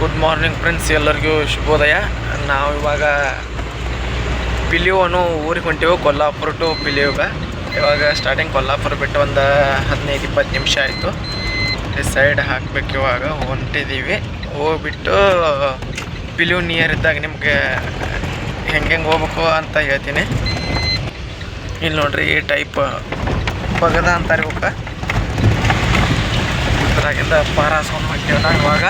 Good morning friends, ಎಲ್ಲರಿಗೂ ಶುಭೋದಯ. ನಾವು ಇವಾಗ ಪಿಲಿಯೋನು ಊರಿಗೆ ಹೊಂಟೀವಿ, ಕೊಲ್ಲಾಪುರ ಟು ಪಿಲಿಯೋಗ. ಇವಾಗ ಸ್ಟಾರ್ಟಿಂಗ್ ಕೊಲ್ಲಾಪುರ ಬಿಟ್ಟು ಒಂದು 15-20 ನಿಮಿಷ ಆಯಿತು. ಸೈಡ್ ಹಾಕಬೇಕು. ಇವಾಗ ಹೊಂಟಿದ್ದೀವಿ. ಹೋಗ್ಬಿಟ್ಟು ಪಿಲಿಯೋ ನಿಯರ್ ಇದ್ದಾಗ ನಿಮಗೆ ಹೆಂಗೆ ಹೋಗ್ಬೇಕು ಅಂತ ಹೇಳ್ತೀನಿ. ಇಲ್ಲಿ ನೋಡ್ರಿ, ಈ ಟೈಪ್ ಪಗದ ಅಂತಾರೆ ಇವಕ್ಕೆ. ಇದ್ರಾಗಿಂದ ಪಾರಾಸವನ್ನು ಹೊಂಟೇವೆ ನಾವು ಇವಾಗ.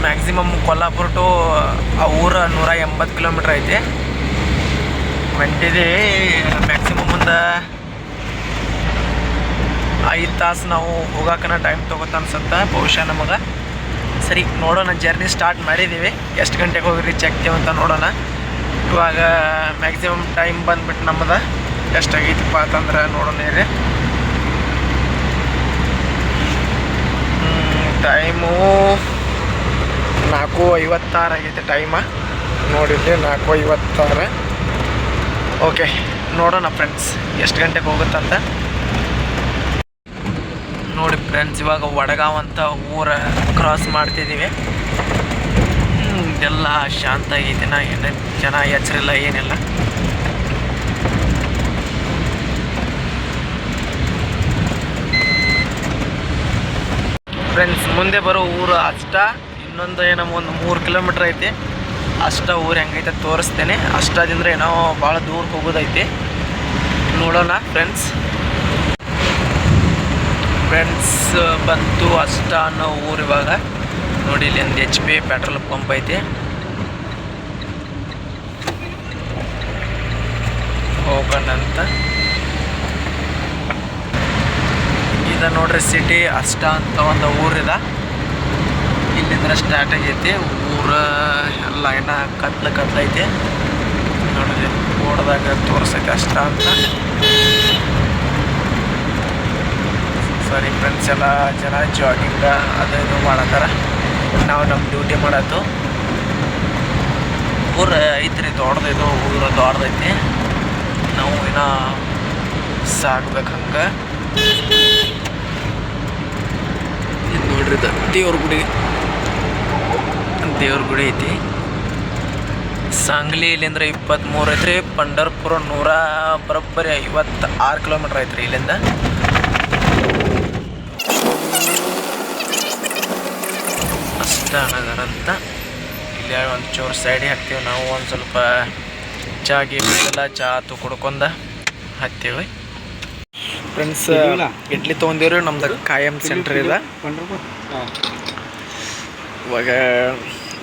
ಮ್ಯಾಕ್ಸಿಮಮ್ ಕೊಲ್ಲಾಪುರ ಟು ಆ ಊರ 180 ಕಿಲೋಮೀಟ್ರ್ ಐತಿ. ಹೊಂಟಿದೆ ಮ್ಯಾಕ್ಸಿಮಮ್ ಒಂದು 5 ತಾಸು ನಾವು ಹೋಗೋಕನ ಟೈಮ್ ತೊಗೋತ ಅನ್ಸುತ್ತೆ ಬಹುಶಃ ನಮಗೆ. ಸರಿ, ನೋಡೋಣ. ಜರ್ನಿ ಸ್ಟಾರ್ಟ್ ಮಾಡಿದ್ದೀವಿ. ಎಷ್ಟು ಗಂಟೆಗೆ ಹೋಗಿ ರೀಚ್ ಆಗ್ತೀವಿ ಅಂತ ನೋಡೋಣ. ಇವಾಗ ಮ್ಯಾಕ್ಸಿಮಮ್ ಟೈಮ್ ಬಂದುಬಿಟ್ಟು ನಮ್ಮದು ಎಷ್ಟಾಗೈತಪ್ಪ ಅಂತಂದ್ರೆ ನೋಡೋಣ ರೀ. ಟೈಮು 4:56 ಆಗೈತೆ ಟೈಮ. ನೋಡಿದ್ರಿ, 4:56. ಓಕೆ, ನೋಡೋಣ ಫ್ರೆಂಡ್ಸ್ ಎಷ್ಟು ಗಂಟೆಗೆ ಹೋಗುತ್ತಂತ. ನೋಡಿ ಫ್ರೆಂಡ್ಸ್, ಇವಾಗ ವಡಗಾಂವ್ ಅಂತ ಊರ ಕ್ರಾಸ್ ಮಾಡ್ತಿದ್ದೀವಿ. ಇದೆಲ್ಲ ಶಾಂತ ಆಗೈತೆ. ಏನು ಜನ ಎಚ್ಚರಿಲ್ಲ, ಏನಿಲ್ಲ. ಫ್ರೆಂಡ್ಸ್, ಮುಂದೆ ಬರೋ ಊರು ಅಷ್ಟ. ಇನ್ನೊಂದು ಏನೋ ಒಂದು 3 ಕಿಲೋಮೀಟ್ರ್ ಐತಿ. ಅಷ್ಟ ಊರು ಹೆಂಗೈತೆ ತೋರಿಸ್ತೇನೆ. ಅಷ್ಟದಿಂದ ಏನೋ ಭಾಳ ದೂರ ಹೋಗೋದೈತಿ. ನೋಡೋಣ ಫ್ರೆಂಡ್ಸ್. ಬಂತು ಅಷ್ಟ ಅನ್ನೋ ಊರು. ಇವಾಗ ನೋಡಿ, ಇಲ್ಲಿ ಒಂದು HP ಪೆಟ್ರೋಲ್ ಪಂಪ್ ಐತಿ. ಹೋಗೋಣಂತ. ಇದು ನೋಡ್ರಿ, ಸಿಟಿ ಅಷ್ಟ ಅಂತ ಒಂದು ಊರಿದ. ಇಲ್ಲಿಂದ ಸ್ಟಾರ್ಟ್ ಆಗೈತಿ ಊರು. ಎಲ್ಲ ಏನೋ ಕತ್ಲೈತಿ ನೋಡ್ರಿ, ಓಡ್ದಾಗ ತೋರಿಸೈತೆ ಅಷ್ಟ ಅಂತ. ಸಾರಿ ಫ್ರೆಂಡ್ಸ್, ಎಲ್ಲ ಜನ ಜಾಗಿಂಗ ಅದು ಇದು ಮಾಡತ್ತಾರ. ನಾವು ನಮ್ಮ ಡ್ಯೂಟಿ ಮಾಡತ್ತು. ಊರು ಐತ್ರಿ, ದೊಡ್ಡದಿದು ಊರು, ದೊಡ್ಡದೈತಿ. ನಾವು ಏನೋ ಸಾಕ್ಬೇಕು ಹಂಗೆ. ಇದು ನೋಡ್ರಿ, ದೇವ್ರ ಗುಡಿ ಐತಿ. ಸಾಂಗ್ಲಿ ಇಲ್ಲಿಂದ 23 ಐತ್ರಿ. ಪಂಡರ್ಪುರ 156 ಕಿಲೋಮೀಟ್ರ್ ಐತ್ರಿ ಇಲ್ಲಿಂದ. ಅಷ್ಟ ನಗರ ಅಂತ. ಇಲ್ಲಿ ಒಂದು ಚೂರು ಸೈಡಿಗೆ ಹಾಕ್ತೀವಿ ನಾವು. ಒಂದು ಸ್ವಲ್ಪ ಚಾಗಿ ಬಿಡಲ್ಲ, ಚಾ ಆತು ಕುಡ್ಕೊಂಡ ಹತ್ತೀವಿ. ಫ್ರೆಂಡ್ಸ್, ಇಡ್ಲಿ ತೊಗೊಂಡಿವ್ರಿ. ನಮ್ದು ಕಾಯಂ ಸೆಂಟ್ರ್ ಇದೆ. ಇವಾಗ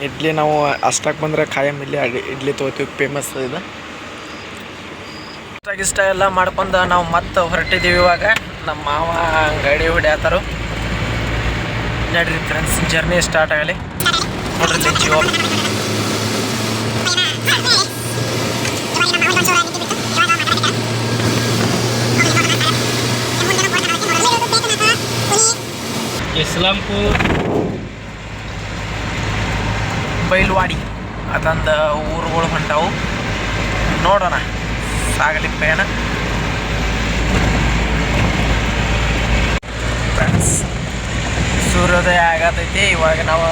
ಇಡ್ಲಿ ನಾವು ಅಷ್ಟಕ್ಕೆ ಬಂದರೆ ಕಾಯಂ ಇಲ್ಲಿ ಇಡ್ಲಿ ತೊಗೋತೀವಿ. ಫೇಮಸ್ ಇದೆ. ಇಷ್ಟ ಎಲ್ಲ ಮಾಡ್ಕೊಂಡು ನಾವು ಮತ್ತೆ ಹೊರಟಿದ್ದೀವಿ. ಇವಾಗ ನಮ್ಮ ಮಾವ ಗಾಡಿ ಹೊಡ್ಯಾತಾರು. ನಡ್ರಿ ಫ್ರೆಂಡ್ಸ್, ಜರ್ನಿ ಸ್ಟಾರ್ಟ್ ಆಗಲಿ. ನೋಡ್ರಿ, ಜಿಯೋ ಇಸ್ಲಾಂಪುರ್ ಬೈಲ್ವಾಡಿ ಅದೊಂದು ಊರುಗಳು ಹೊಂಟಾವು. ನೋಡೋಣ, ಸಾಗಲಿ ಪ್ರಯಾಣ. ಫ್ರೆಂಡ್ಸ್, ಸೂರ್ಯೋದಯ ಆಗತೈತಿ. ಇವಾಗ ನಾವು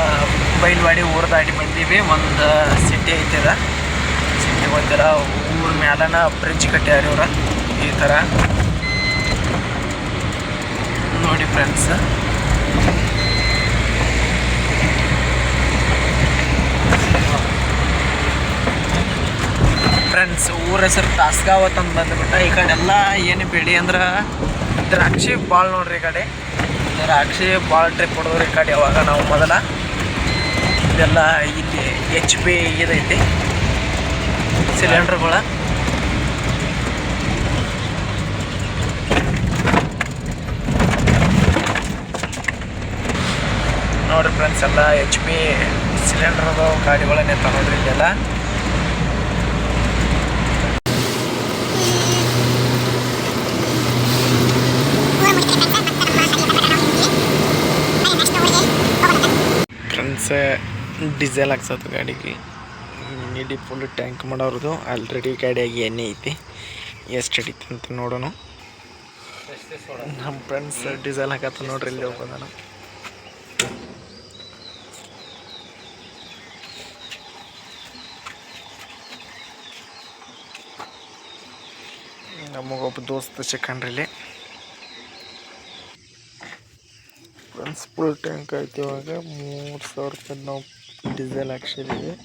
ಬೈಲ್ವಾಡಿ ಊರು ದಾಟಿ ಬಂದೀವಿ. ಒಂದು ಸಿಟಿ ಐತಿದ. ಸಿಟಿ ಗೊತ್ತಿರ, ಊರ ಮ್ಯಾಲನ ಬ್ರಿಡ್ಜ್ ಕಟ್ಟ್ಯಾರ ಇವ್ರ ಈ ಥರ. ನೋಡಿ ಫ್ರೆಂಡ್ಸ್, ಊರ ಹೆಸರು ತಾಸ್ಗಾವತ್ ಅಂತ ಬಂದುಬಿಟ್ಟ. ಈ ಕಡೆ ಎಲ್ಲ ಏನು ಬೆಳೆ ಅಂದ್ರೆ ದ್ರಾಕ್ಷಿ ಭಾಳ ನೋಡ್ರಿ. ಈ ಕಡೆ ದ್ರಾಕ್ಷಿ ಭಾಳ ಟ್ರಿಪ್ ಹೊಡೆದ್ರಿ ಈ ಕಡೆ. ಯಾವಾಗ ನಾವು ಮೊದಲ ಇದೆಲ್ಲ ಇಲ್ಲಿ HP ಇದೈತಿ ಸಿಲಿಂಡ್ರ್ಗಳ. ನೋಡ್ರಿ ಫ್ರೆಂಡ್ಸ್, ಎಲ್ಲ HP ಸಿಲಿಂಡ್ರದು ಗಾಡಿಗಳನ್ನೇ ನೋಡ್ರಿ ಇಲ್ಲೆಲ್ಲ. ಫ್ರೆಂಡ್ಸ್, ಡೀಸೆಲ್ ಹಾಕ್ಸತ್ತು ಗಾಡಿಗೆ. ಎಣ್ಣೆ ಡಿ ಫುಲ್ ಟ್ಯಾಂಕ್ ಮಾಡೋರದು ಆಲ್ರೆಡಿ ಗಾಡಿಯಾಗಿ ಎಣ್ಣೆ ಐತಿ ಎಷ್ಟು ಹಿಡಿತು ಅಂತ ನೋಡೋಣ. ನಮ್ಮ ಫ್ರೆಂಡ್ಸ್ ಡೀಸೆಲ್ ಹಾಕತ್ತ ನೋಡ್ರಿ ಇಲ್ಲಿ ಹೋಗೋದಾನ. ನಮಗೊಬ್ಬ ದೋಸ್ತ ಸಿಕ್ಕಂಡ್ರಿ ಇಲ್ಲಿ. ಫ್ರೆಂಡ್ಸ್ ಫುಲ್ ಟ್ಯಾಂಕ್ ಆಯ್ತು. ಇವಾಗ 3000 ರೂಪಾಯಿ ನಾವು ಡೀಸೆಲ್ ಹಾಕ್ಸಿದ್ದೀವಿ.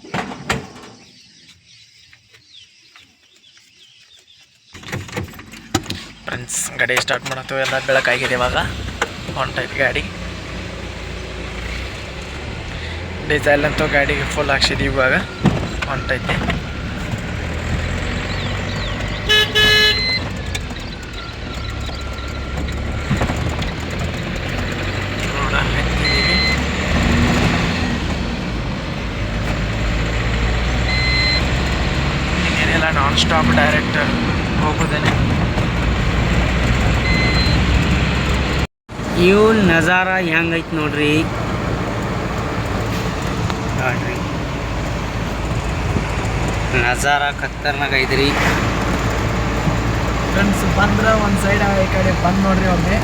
ಫ್ರೆಂಡ್ಸ್ ಗಾಡಿ ಸ್ಟಾರ್ಟ್ ಮಾಡತ್ತೇವೆ. ಎಲ್ಲ ಬೆಳಕಾಗಿದೆ. ಇವಾಗ ಹೊಂಟೈತಿ ಗಾಡಿ. ಡೀಸೆಲ್ ಅಂತೂ ಗಾಡಿಗೆ ಫುಲ್ ಹಾಕ್ಸಿದ್ದೀವಿ. ಇವಾಗ ಹೊಂಟೈತಿ. ಇನ್ನೇನೆಲ್ಲ ನಾನ್ ಸ್ಟಾಪ್ ಡೈರೆಕ್ಟ್ ಹೋಗೋದೇನೆ. ಇವು ನಜಾರ ಹೆಂಗೈತಿ ನೋಡ್ರಿ. ನಜಾರ ಖತರ್ನಾಗ ಐತ್ರಿ. ಫ್ರೆಂಡ್ಸ್ ಬಂದ್ರೆ ಒಂದು ಸೈಡ್ ಈ ಕಡೆ ಬಂದು ನೋಡ್ರಿ. ಒಮ್ಮೆ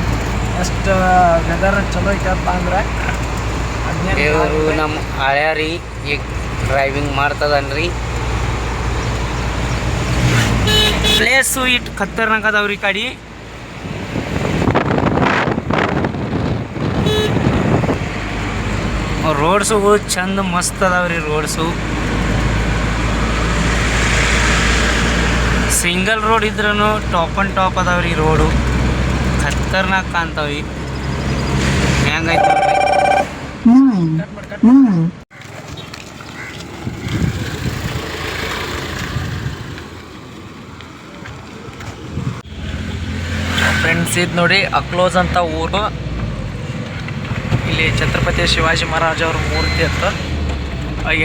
ಅಷ್ಟು ವೆದರ್ ಚಲೋ ಐತಪ್ಪ ಅಂದ್ರೆ ಇವರು ನಮ್ಮ ಹಳ್ಯಾರಿ ಈಗ ಡ್ರೈವಿಂಗ್ ಮಾಡ್ತದನ್ರಿ. ಪ್ಲೇಸು ಇಟ್ಟು ಖತರ್ನಾಗ ಅದಾವ್ರಿ ಕಡೆ. ರೋಡ್ಸು ಚಂದ ಮಸ್ತ್ ಅದಾವ್ರಿ. ರೋಡ್ಸು ಸಿಂಗಲ್ ರೋಡ್ ಇದ್ರೂ ಟಾಪ್ ಆ್ಯಂಡ್ ಟಾಪ್ ಅದಾವ್ರಿ. ರೋಡು ಖತರ್ನಾಕ್ ಕಾಣ್ತಾವ್ರಿ. ಹೆಂಗೈತೆ ಫ್ರೆಂಡ್ಸ್ ಇದು ನೋಡಿ ಅಕ್ಲೋಸ್ ಅಂತ ಊರು. ಇಲ್ಲಿ ಛತ್ರಪತಿ ಶಿವಾಜಿ ಮಹಾರಾಜ್ ಅವ್ರ ಮೂರ್ತಿ ಅಂತ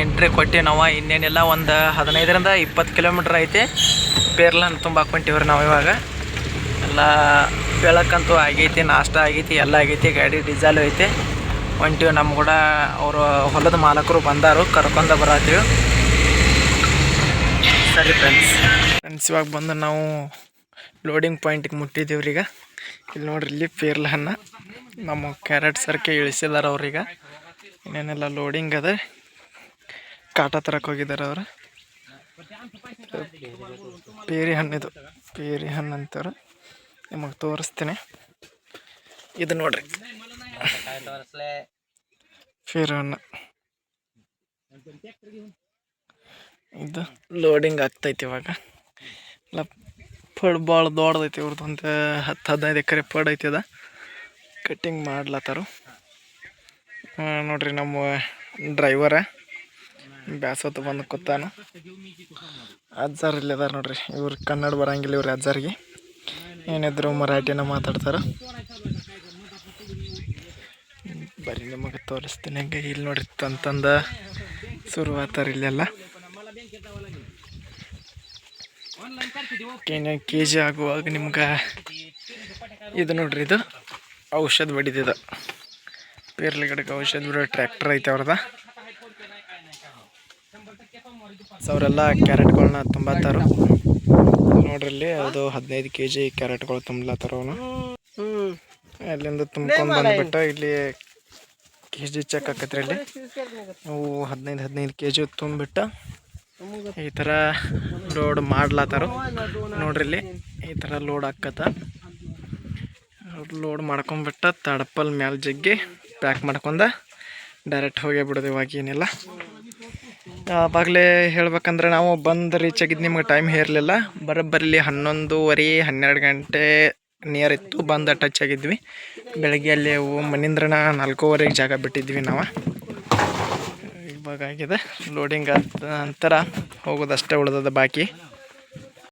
ಎಂಟ್ರಿ ಕೊಟ್ಟು ನಾವು ಇನ್ನೇನೆಲ್ಲ ಒಂದು 15ರಿಂದ 20 ಕಿಲೋಮೀಟ್ರ್ ಐತಿ. ಪೇರ್ಲನ್ನು ತುಂಬ ಹಾಕ್ಕೊಂತೀವ್ರಿ ನಾವು. ಇವಾಗ ಎಲ್ಲ ಬೆಳಕಂತೂ ಆಗೈತಿ, ನಾಷ್ಟ ಆಗೈತಿ, ಎಲ್ಲ ಆಗೈತಿ. ಗಾಡಿ ಡೀಸೆಲ್ ಐತಿ. ಹೊಂಟೀವಿ. ನಮ್ಮ ಕೂಡ ಅವರು ಹೊಲದ ಮಾಲಕರು ಬಂದಾರು, ಕರ್ಕೊಂಡು ಬರತ್ತೀವಿ. ಸರಿ ಫ್ರೆಂಡ್ಸ್ ಇವಾಗ ಬಂದು ನಾವು ಲೋಡಿಂಗ್ ಪಾಯಿಂಟಿಗೆ ಮುಟ್ಟಿದ್ದೀವ್ರಿ. ಈಗ ಇಲ್ಲಿ ನೋಡ್ರಿ, ಇಲ್ಲಿ ಪೇರ್ಲನ್ನು ನಮ್ಮ ಕ್ಯಾರೆಟ್ ಸರ್ಕೆ ಇಳಿಸಿದಾರೆ ಅವ್ರೀಗ. ಇನ್ನೇನೆಲ್ಲ ಲೋಡಿಂಗ್ ಅದ. ಕಾಟ ತರಕ್ಕೆ ಹೋಗಿದ್ದಾರೆ ಅವರು. ಪೇರಿ ಹಣ್ಣಿದು, ಪೇರಿ ಹಣ್ಣು ಅಂತಾರೆ. ನಿಮಗೆ ತೋರಿಸ್ತೀನಿ. ಇದು ನೋಡ್ರಿ ಪೇರಿ ಹಣ್ಣು. ಇದು ಲೋಡಿಂಗ್ ಆಗ್ತೈತಿ ಇವಾಗ. ಎಲ್ಲ ಪಡ್ ಭಾಳ ದೊಡ್ಡದೈತಿ ಇವ್ರದ್ದು. ಒಂದು 10-15 ಎಕರೆ ಪಡ್ ಐತಿ. ಅದ ಕಟ್ಟಿಂಗ್ ಮಾಡ್ಲತ್ತಾರು ನೋಡ್ರಿ. ನಮ್ಮ ಡ್ರೈವರ ಬ್ಯಾಸತ್ತು ಬಂದು ಕೂತಾನು. ಅಜ್ಜಾರ್ ಇಲ್ಲಿ ಅದಾರ ನೋಡ್ರಿ. ಇವ್ರು ಕನ್ನಡ ಬರಂಗಿಲ್ಲ. ಇವ್ರು ಅಜ್ಜಾರಿಗೆ ಏನಿದ್ರು ಮರಾಠಿನ ಮಾತಾಡ್ತಾರೆ. ಬರೀ ನಿಮಗೆ ತೋರಿಸ್ತೀನಿ ಹಂಗೆ. ಇಲ್ಲಿ ನೋಡ್ರಿ ತಂದ ಶುರುವಾತಾರ ಇಲ್ಲೆಲ್ಲ. ಕೆ ಜಿ ಆಗುವಾಗ ನಿಮ್ಗೆ ಇದು ನೋಡ್ರಿ, ಇದು ಔಷಧ ಬಡಿದಿದೆ. ಪೇರ್ಲಿ ಗಿಡಕ್ಕೆ ಔಷಧ ಬಿಡೋ ಟ್ರ್ಯಾಕ್ಟರ್ ಐತೆ ಅವ್ರದ. ಅವರೆಲ್ಲ ಕ್ಯಾರೆಟ್ಗಳನ್ನ ತುಂಬತ್ತಾರು ನೋಡ್ರಿ. ಇಲ್ಲಿ ಅದು 15 kg ಕ್ಯಾರೆಟ್ಗಳು ತುಂಬಲತ್ತಾರ. ಅವನು ಅಲ್ಲಿಂದ ತುಂಬ್ಕೊಂಡು ಬಂದ್ಬಿಟ್ಟು ಇಲ್ಲಿ kg ಚೆಕ್ ಆಕತ್ರಿ. ಇಲ್ಲಿ ಅವು 15 kg ತುಂಬಿಟ್ಟು ಈ ಥರ ಲೋಡ್ ಮಾಡ್ಲತ್ತಾರ ನೋಡ್ರಿ. ಇಲ್ಲಿ ಈ ಥರ ಲೋಡ್ ಆಕತ್ತ. ಲೋಡ್ ಮಾಡ್ಕೊಂಬಿಟ್ಟು ತಡಪಲ್ ಮ್ಯಾಲೆ ಜಗ್ಗಿ ಪ್ಯಾಕ್ ಮಾಡ್ಕೊಂಡ ಡೈರೆಕ್ಟ್ ಹೋಗೇ ಬಿಡೋದು. ಇವಾಗ ಏನಿಲ್ಲ. ಆವಾಗಲೇ ಹೇಳ್ಬೇಕಂದ್ರೆ ನಾವು ಬಂದು ರೀಚ್ ಆಗಿದ್ದು ನಿಮ್ಗೆ ಟೈಮ್ ಇರಲಿಲ್ಲ. ಬರೋಬ್ಬರಿ 11:30-12 ಗಂಟೆ ನಿಯರ್ ಇತ್ತು. ಬಂದು ಟಚ್ ಆಗಿದ್ವಿ. ಬೆಳಗ್ಗೆ ಅಲ್ಲಿ ಮನಿಂದ್ರನ 4:15 ಜಾಗ ಬಿಟ್ಟಿದ್ವಿ ನಾವು. ಇವಾಗ ಆಗಿದೆ ಲೋಡಿಂಗ್ ಅಂತರ ಹೋಗೋದಷ್ಟೇ ಉಳ್ದದ ಬಾಕಿ.